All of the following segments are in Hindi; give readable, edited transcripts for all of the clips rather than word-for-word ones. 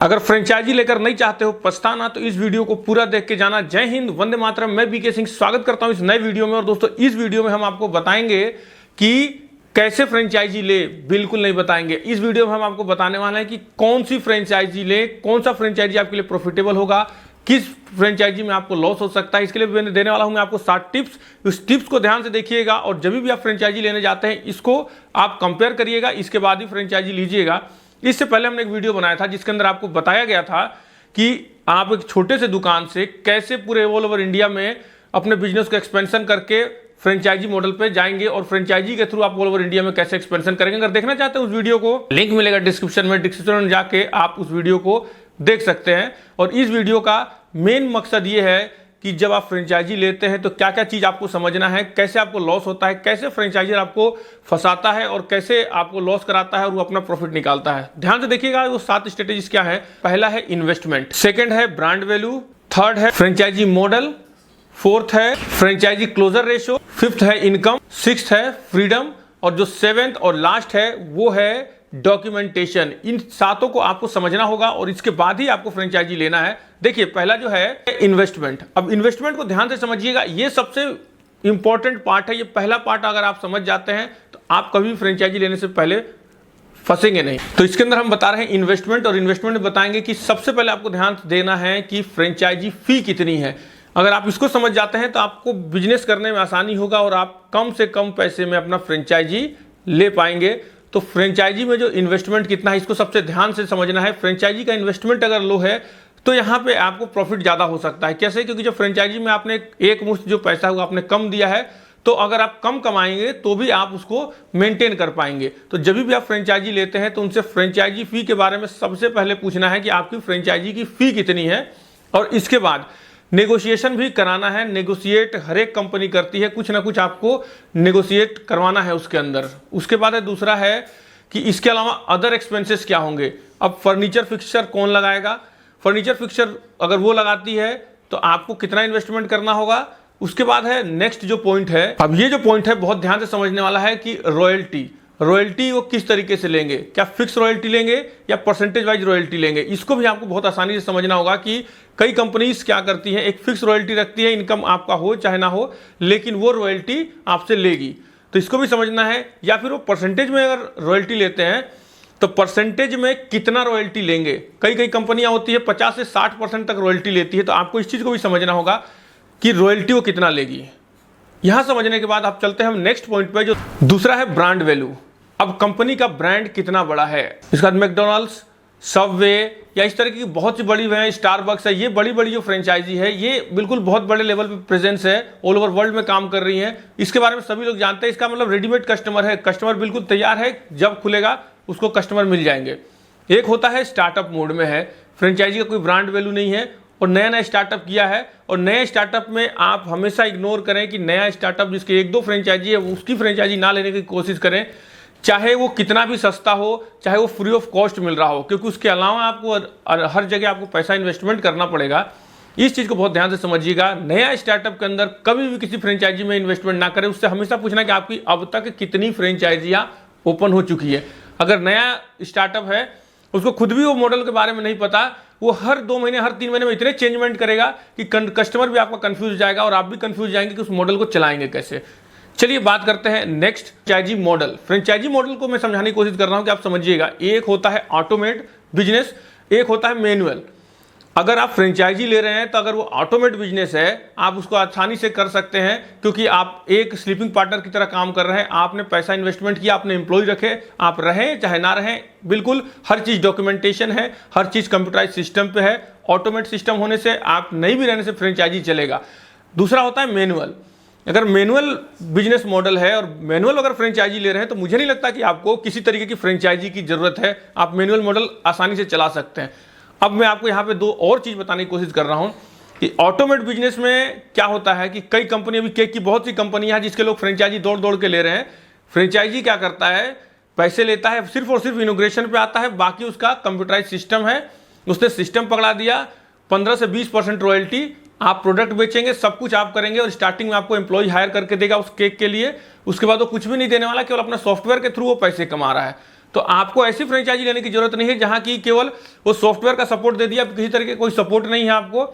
अगर फ्रेंचाइजी लेकर नहीं चाहते हो पछताना तो इस वीडियो को पूरा देख के जाना। जय हिंद, वंदे मातरम। मैं बीके सिंह स्वागत करता हूं इस नए वीडियो में। और दोस्तों इस वीडियो में हम आपको बताएंगे कि कैसे फ्रेंचाइजी ले, बिल्कुल नहीं बताएंगे। इस वीडियो में हम आपको बताने वाले हैं कि कौन सी फ्रेंचाइजी ले, कौन सा फ्रेंचाइजी आपके लिए प्रॉफिटेबल होगा, किस फ्रेंचाइजी में आपको लॉस हो सकता है। इसके लिए मैंने देने वाला हूं मैं आपको 7 टिप्स। इस टिप्स को ध्यान से देखिएगा और जब भी आप फ्रेंचाइजी लेने जाते हैं इसको आप कंपेयर करिएगा, इसके बाद ही फ्रेंचाइजी लीजिएगा। इससे पहले हमने एक वीडियो बनाया था जिसके अंदर आपको बताया गया था कि आप एक छोटे से दुकान से कैसे पूरे ऑल ओवर इंडिया में अपने बिजनेस को एक्सपेंशन करके फ्रेंचाइजी मॉडल पे जाएंगे और फ्रेंचाइजी के थ्रू आप ऑल ओवर इंडिया में कैसे एक्सपेंशन करेंगे। अगर देखना चाहते हैं उस वीडियो को, लिंक मिलेगा डिस्क्रिप्शन में जाके आप उस वीडियो को देख सकते हैं। और इस वीडियो का मेन मकसद ये है कि जब आप फ्रेंचाइजी लेते हैं तो क्या क्या चीज आपको समझना है, कैसे आपको लॉस होता है, कैसे फ्रेंचाइजर आपको फंसाता है और कैसे आपको लॉस कराता है और वो अपना प्रॉफिट निकालता है। ध्यान से देखिएगा वो 7 स्ट्रेटेजीज क्या है। पहला है इन्वेस्टमेंट, सेकंड है ब्रांड वैल्यू, थर्ड है फ्रेंचाइजी मॉडल, फोर्थ है फ्रेंचाइजी क्लोजर रेशियो, फिफ्थ है इनकम, सिक्स्थ है फ्रीडम और जो 7th और लास्ट है वो है डॉक्यूमेंटेशन। इन 7 को आपको समझना होगा और इसके बाद ही आपको फ्रेंचाइजी लेना है। देखिए पहला जो है इन्वेस्टमेंट। अब इन्वेस्टमेंट को ध्यान से समझिएगा, ये सबसे इंपॉर्टेंट पार्ट है। ये पहला पार्ट अगर आप समझ जाते हैं तो आप कभी फ्रेंचाइजी लेने से पहले फंसेंगे नहीं। तो इसके अंदर हम बता रहे हैं इन्वेस्टमेंट, और इन्वेस्टमेंट में बताएंगे कि सबसे पहले आपको ध्यान देना है कि फ्रेंचाइजी फी कितनी है। अगर आप इसको समझ जाते हैं तो आपको बिजनेस करने में आसानी होगा और आप कम से कम पैसे में अपना फ्रेंचाइजी ले पाएंगे। तो फ्रेंचाइजी में जो इन्वेस्टमेंट कितना है इसको सबसे ध्यान से समझना है। फ्रेंचाइजी का इन्वेस्टमेंट अगर लो है तो यहाँ पे आपको प्रॉफिट ज़्यादा हो सकता है। कैसे? क्योंकि जो फ्रेंचाइजी में आपने एक मुश्त जो पैसा है वो आपने कम दिया है, तो अगर आप कम कमाएंगे तो भी आप उसको मेंटेन कर पाएंगे। तो जब भी आप फ्रेंचाइजी लेते हैं तो उनसे फ्रेंचाइजी फी के बारे में सबसे पहले पूछना है कि आपकी फ्रेंचाइजी की फी कितनी है। और इसके बाद नेगोशिएशन भी कराना है। नेगोशिएट हर एक कंपनी करती है, कुछ ना कुछ आपको नेगोशिएट करवाना है उसके अंदर। उसके बाद है दूसरा है कि इसके अलावा अदर एक्सपेंसेस क्या होंगे। अब फर्नीचर फिक्सचर कौन लगाएगा, फर्नीचर फिक्सचर अगर वो लगाती है तो आपको कितना इन्वेस्टमेंट करना होगा। उसके बाद है नेक्स्ट जो पॉइंट है, अब ये जो पॉइंट है बहुत ध्यान से समझने वाला है कि रॉयल्टी वो किस तरीके से लेंगे, क्या फिक्स रॉयल्टी लेंगे या परसेंटेज वाइज रॉयल्टी लेंगे। इसको भी आपको बहुत आसानी से समझना होगा कि कई कंपनीज क्या करती हैं, एक फिक्स रॉयल्टी रखती है, इनकम आपका हो चाहे ना हो, लेकिन वो रॉयल्टी आपसे लेगी। तो इसको भी समझना है। या फिर वो परसेंटेज में अगर रॉयल्टी लेते हैं तो परसेंटेज में कितना रॉयल्टी लेंगे। कई कंपनियां होती है 50 से 60% तक रॉयल्टी लेती है, तो आपको इस चीज़ को भी समझना होगा कि रॉयल्टी वो कितना लेगी। यहां समझने के बाद आप चलते हैं हम नेक्स्ट पॉइंट पे, जो दूसरा है ब्रांड वैल्यू। अब कंपनी का ब्रांड कितना बड़ा है। इसके बाद मैकडॉनल्ड्स, सबवे या इस तरह की बहुत सी बड़ी है, स्टारबक्स है, ये बड़ी बड़ी जो फ्रेंचाइजी है ये बिल्कुल बहुत बड़े लेवल पे प्रेजेंस है, ऑल ओवर वर्ल्ड में काम कर रही है। इसके बारे में सभी लोग जानते हैं। इसका मतलब रेडीमेड कस्टमर है, कस्टमर बिल्कुल तैयार है, जब खुलेगा उसको कस्टमर मिल जाएंगे। एक होता है स्टार्टअप मोड में है, फ्रेंचाइजी का कोई ब्रांड वैल्यू नहीं है और नया स्टार्टअप किया है। और नए स्टार्टअप में आप हमेशा इग्नोर करें कि नया स्टार्टअप जिसके 1-2 फ्रेंचाइजी है उसकी फ्रेंचाइजी ना लेने की कोशिश करें, चाहे वो कितना भी सस्ता हो, चाहे वो फ्री ऑफ कॉस्ट मिल रहा हो, क्योंकि उसके अलावा आपको हर जगह आपको पैसा इन्वेस्टमेंट करना पड़ेगा। इस चीज़ को बहुत ध्यान से समझिएगा। नया स्टार्टअप के अंदर कभी भी किसी फ्रेंचाइजी में इन्वेस्टमेंट ना करें। उससे हमेशा पूछना कि आपकी अब तक कितनी फ्रेंचाइजियाँ ओपन हो चुकी है। अगर नया स्टार्टअप है उसको खुद भी वो मॉडल के बारे में नहीं पता, वो हर 2 महीने हर 3 महीने में इतने चेंजमेंट करेगा कि कस्टमर भी आपका कंफ्यूज जाएगा और आप भी कंफ्यूज जाएंगे कि उस मॉडल को चलाएंगे कैसे। चलिए बात करते हैं next franchisee model. Franchisee model को मैं समझाने की कोशिश कर रहा हूं कि आप समझिएगा। एक होता है ऑटोमेट बिजनेस, एक होता है मैनुअल। अगर आप फ्रेंचाइजी ले रहे हैं तो अगर वो ऑटोमेट बिजनेस है आप उसको आसानी से कर सकते हैं, क्योंकि आप एक स्लीपिंग पार्टनर की तरह काम कर रहे हैं। आपने पैसा इन्वेस्टमेंट किया, आपने एम्प्लॉय रखे, आप रहें चाहे ना रहें, बिल्कुल हर चीज़ डॉक्यूमेंटेशन है, हर चीज़ कंप्यूटराइज सिस्टम पे है। ऑटोमेट सिस्टम होने से आप नहीं भी रहने से फ्रेंचाइजी चलेगा। दूसरा होता है मैनुअल। अगर मैनुअल बिजनेस मॉडल है और मैनुअल अगर फ्रेंचाइजी ले रहे हैं तो मुझे नहीं लगता कि आपको किसी तरीके की फ्रेंचाइजी की जरूरत है। आप मैनुअल मॉडल आसानी से चला सकते हैं। अब मैं आपको यहाँ पे 2 और चीज़ बताने की कोशिश कर रहा हूँ कि ऑटोमेट बिजनेस में क्या होता है कि कई कंपनी, अभी केक की बहुत सी कंपनियां हैं जिसके लोग फ्रेंचाइजी दौड़ के ले रहे हैं। फ्रेंचाइजी क्या करता है, पैसे लेता है, सिर्फ और सिर्फ इनोग्रेशन पे आता है, बाकी उसका कंप्यूटराइज सिस्टम है, उसने सिस्टम पकड़ा दिया। 15 से 20% रॉयल्टी, आप प्रोडक्ट बेचेंगे, सब कुछ आप करेंगे और स्टार्टिंग में आपको एम्प्लॉय हायर करके देगा उस केक के लिए। उसके बाद वो कुछ भी नहीं देने वाला, केवल अपना सॉफ्टवेयर के थ्रू वो पैसे कमा रहा है। तो आपको ऐसी फ्रेंचाइजी लेने की जरूरत नहीं है जहां की केवल वो सॉफ्टवेयर का सपोर्ट दे दिया, किसी तरह के कोई सपोर्ट नहीं है आपको,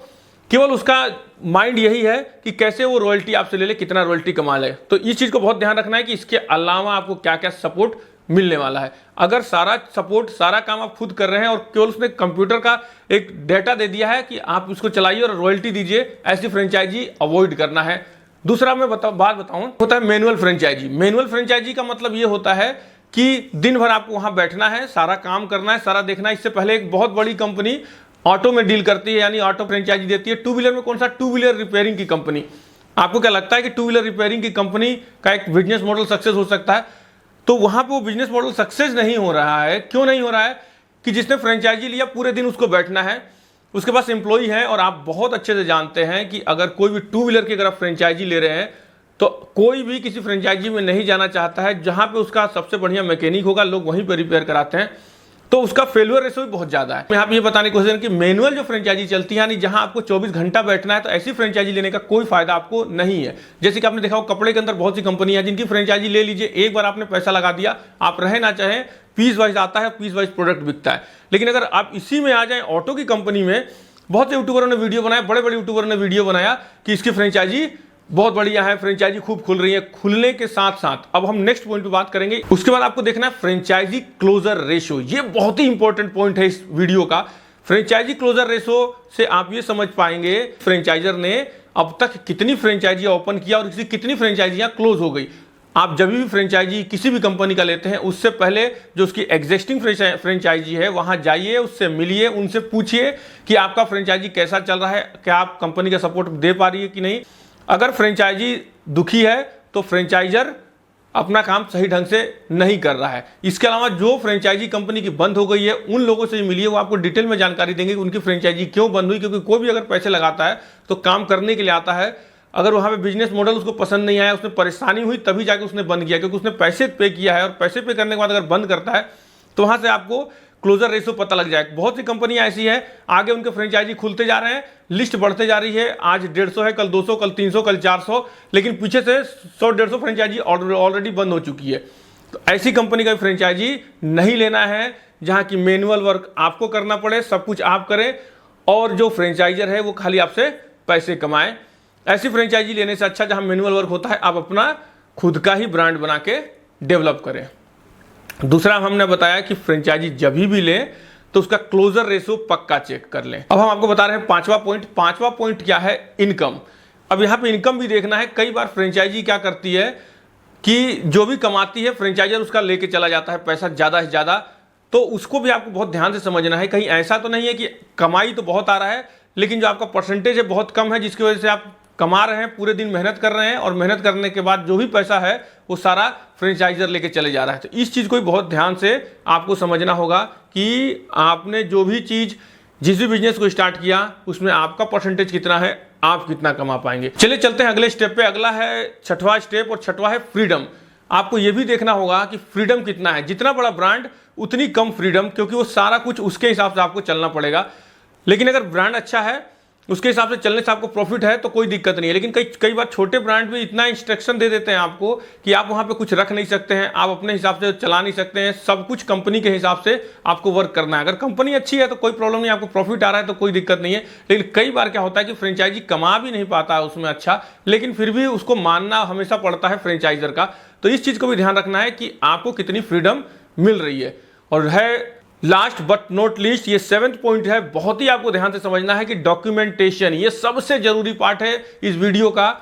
केवल उसका माइंड यही है कि कैसे वो रॉयल्टी आपसे ले ले, कितना रॉयल्टी कमा ले। तो इस चीज को बहुत ध्यान रखना है कि इसके अलावा आपको क्या क्या सपोर्ट मिलने वाला है। अगर सारा सपोर्ट, सारा काम आप खुद कर रहे हैं और केवल उसने कंप्यूटर का एक डेटा दे दिया है कि आप उसको चलाइए और रॉयल्टी दीजिए, ऐसी फ्रेंचाइजी अवॉइड करना है। दूसरा मैं बात बताऊं, होता है मैनुअल फ्रेंचाइजी। मैनुअल फ्रेंचाइजी का मतलब ये होता है कि दिन भर आपको वहां बैठना है, सारा काम करना है, सारा देखना है। इससे पहले एक बहुत बड़ी कंपनी ऑटो में डील करती है, यानी ऑटो फ्रेंचाइजी देती है। टू व्हीलर में कौन सा, टू व्हीलर रिपेयरिंग की कंपनी। आपको क्या लगता है कि टू व्हीलर रिपेयरिंग की कंपनी का एक बिजनेस मॉडल सक्सेस हो सकता है? तो वहां पे वो बिजनेस मॉडल सक्सेस नहीं हो रहा है। क्यों नहीं हो रहा है? कि जिसने फ्रेंचाइजी लिया पूरे दिन उसको बैठना है, उसके पास एम्प्लॉई है, और आप बहुत अच्छे से जानते हैं कि अगर कोई भी टू व्हीलर की अगर आप फ्रेंचाइजी ले रहे हैं तो कोई भी किसी फ्रेंचाइजी में नहीं जाना चाहता है जहां पे उसका सबसे बढ़िया मैकेनिक होगा, लोग वहीं पर रिपेयर कराते हैं, तो उसका फेल्यूर रेशो भी बहुत ज्यादा है। मैं यहाँ पे ये बताने की कोशिश करूं कि मैनुअल जो फ्रेंचाइजी चलती है, यानी जहां आपको 24 घंटा बैठना है, तो ऐसी फ्रेंचाइजी लेने का कोई फायदा आपको नहीं है। जैसे कि आपने देखा हो कपड़े के अंदर बहुत सी कंपनी है जिनकी फ्रेंचाइजी ले लीजिए, एक बार आपने पैसा लगा दिया, आप रहे ना चाहे, पीस वाइज आता है, पीस वाइज प्रोडक्ट बिकता है। लेकिन अगर आप इसी में आ जाए ऑटो की कंपनी में, बहुत से यूट्यूबरों ने वीडियो बनाया, बड़े बड़े यूट्यूबरों ने वीडियो बनाया कि इसकी फ्रेंचाइजी बहुत बढ़िया है, फ्रेंचाइजी खूब खुल रही है। खुलने के साथ साथ अब हम नेक्स्ट पॉइंट पे बात करेंगे। उसके बाद आपको देखना है फ्रेंचाइजी क्लोजर रेशो। ये बहुत ही इंपॉर्टेंट पॉइंट है इस वीडियो का। फ्रेंचाइजी क्लोजर रेशो से आप ये समझ पाएंगे फ्रेंचाइजर ने अब तक कितनी फ्रेंचाइजी ओपन किया और कितनी फ्रेंचाइजियां क्लोज हो गई। आप जब भी फ्रेंचाइजी किसी भी कंपनी का लेते हैं, उससे पहले जो उसकी एग्जिस्टिंग फ्रेंचाइजी है वहां जाइए, उससे मिलिए, उनसे पूछिए कि आपका फ्रेंचाइजी कैसा चल रहा है, क्या आप कंपनी का सपोर्ट दे पा रही है कि नहीं। अगर फ्रेंचाइजी दुखी है तो फ्रेंचाइजर अपना काम सही ढंग से नहीं कर रहा है। इसके अलावा जो फ्रेंचाइजी कंपनी की बंद हो गई है, उन लोगों से मिलिए, वो आपको डिटेल में जानकारी देंगे कि उनकी फ्रेंचाइजी क्यों बंद हुई। क्योंकि कोई भी अगर पैसे लगाता है तो काम करने के लिए आता है, अगर वहां पे बिजनेस मॉडल उसको पसंद नहीं आया, उसमें परेशानी हुई, तभी जाके उसने बंद किया, क्योंकि उसने पैसे पे किया है, और पैसे पे करने के बाद अगर बंद करता है तो वहां से आपको क्लोजर रेशो पता लग जाए। बहुत सी कंपनियां ऐसी है, आगे उनके फ्रेंचाइजी खुलते जा रहे हैं, लिस्ट बढ़ते जा रही है, आज 150 है, कल 200, कल 300, कल 400, लेकिन पीछे से 100-150 फ्रेंचाइजी ऑलरेडी बंद हो चुकी है। तो ऐसी कंपनी का फ्रेंचाइजी नहीं लेना है जहां की मैनुअल वर्क आपको करना पड़े, सब कुछ आप करें, और जो फ्रेंचाइजर है वो खाली आपसे पैसे कमाए। ऐसी फ्रेंचाइजी लेने से अच्छा जहां मैनुअल वर्क होता है, आप अपना खुद का ही ब्रांड बना के डेवलप करें। दूसरा हमने बताया कि फ्रेंचाइजी जब भी लें तो उसका क्लोजर रेशो पक्का चेक कर लें। अब हम आपको बता रहे हैं पांचवा पॉइंट। पांचवा पॉइंट क्या है? इनकम। अब यहां पे इनकम भी देखना है। कई बार फ्रेंचाइजी क्या करती है कि जो भी कमाती है फ्रेंचाइजर उसका लेके चला जाता है पैसा ज्यादा से ज्यादा, तो उसको भी आपको बहुत ध्यान से समझना है। कहीं ऐसा तो नहीं है कि कमाई तो बहुत आ रहा है लेकिन जो आपका परसेंटेज है बहुत कम है, जिसकी वजह से आप कमा रहे हैं, पूरे दिन मेहनत कर रहे हैं, और मेहनत करने के बाद जो भी पैसा है वो सारा फ्रेंचाइजर लेके चले जा रहा है। तो इस चीज को भी बहुत ध्यान से आपको समझना होगा कि आपने जो भी चीज, जिस भी बिजनेस को स्टार्ट किया उसमें आपका परसेंटेज कितना है, आप कितना कमा पाएंगे। चलिए चलते हैं अगले स्टेप पे। अगला है छठवां स्टेप, और छठवां है फ्रीडम। आपको यह भी देखना होगा कि फ्रीडम कितना है। जितना बड़ा ब्रांड उतनी कम फ्रीडम, क्योंकि वो सारा कुछ उसके हिसाब से आपको चलना पड़ेगा। लेकिन अगर ब्रांड अच्छा है, उसके हिसाब से चलने से आपको प्रॉफिट है, तो कोई दिक्कत नहीं है। लेकिन कई बार छोटे ब्रांड भी इतना इंस्ट्रक्शन दे देते हैं आपको कि आप वहां पे कुछ रख नहीं सकते हैं, आप अपने हिसाब से चला नहीं सकते हैं, सब कुछ कंपनी के हिसाब से आपको वर्क करना है। अगर कंपनी अच्छी है तो कोई प्रॉब्लम नहीं, आपको प्रॉफिट आ रहा है तो कोई दिक्कत नहीं है। लेकिन कई बार क्या होता है कि फ्रेंचाइजी कमा भी नहीं पाता है उसमें अच्छा, लेकिन फिर भी उसको मानना हमेशा पड़ता है फ्रेंचाइजर का। तो इस चीज को भी ध्यान रखना है कि आपको कितनी फ्रीडम मिल रही है। और है लास्ट बट नॉट लीस्ट, ये 7th पॉइंट है, बहुत ही आपको ध्यान से समझना है कि डॉक्यूमेंटेशन, ये सबसे जरूरी पार्ट है इस वीडियो का।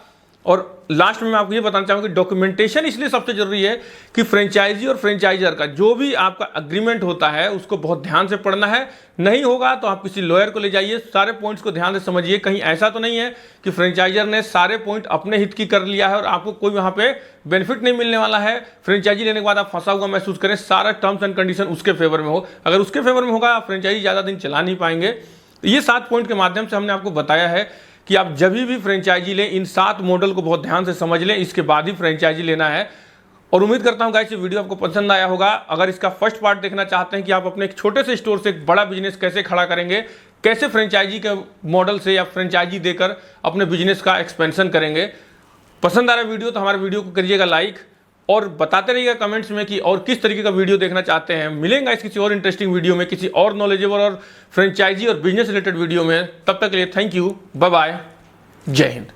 और लास्ट में मैं आपको ये बताना चाहूंगा कि डॉक्यूमेंटेशन इसलिए सबसे जरूरी है कि फ्रेंचाइजी और फ्रेंचाइजर का जो भी आपका एग्रीमेंट होता है उसको बहुत ध्यान से पढ़ना है। नहीं होगा तो आप किसी लॉयर को ले जाइए, सारे पॉइंट्स को ध्यान से समझिए। कहीं ऐसा तो नहीं है कि फ्रेंचाइजर ने सारे पॉइंट अपने हित की कर लिया है और आपको कोई वहां पे बेनिफिट नहीं मिलने वाला है। फ्रेंचाइजी लेने के बाद आप फंसा हुआ महसूस करें, सारा टर्म्स एंड कंडीशन उसके फेवर में हो। अगर उसके फेवर में होगा आप फ्रेंचाइजी ज्यादा दिन चला नहीं पाएंगे। ये 7 पॉइंट के माध्यम से हमने आपको बताया है कि आप जब भी फ्रेंचाइजी लें, इन 7 मॉडल को बहुत ध्यान से समझ लें, इसके बाद ही फ्रेंचाइजी लेना है। और उम्मीद करता हूं गाइस ये वीडियो आपको पसंद आया होगा। अगर इसका फर्स्ट पार्ट देखना चाहते हैं कि आप अपने एक छोटे से स्टोर से एक बड़ा बिजनेस कैसे खड़ा करेंगे, कैसे फ्रेंचाइजी के मॉडल से या फ्रेंचाइजी देकर अपने बिजनेस का एक्सपेंशन करेंगे, पसंद आ रहा वीडियो तो हमारे वीडियो को करिएगा लाइक, और बताते रहिएगा कमेंट्स में कि और किस तरीके का वीडियो देखना चाहते हैं। मिलेंगे इस किसी और इंटरेस्टिंग वीडियो में, किसी और नॉलेजेबल और फ्रेंचाइजी और बिजनेस रिलेटेड वीडियो में। तब तक के लिए थैंक यू, बाय बाय, जय हिंद।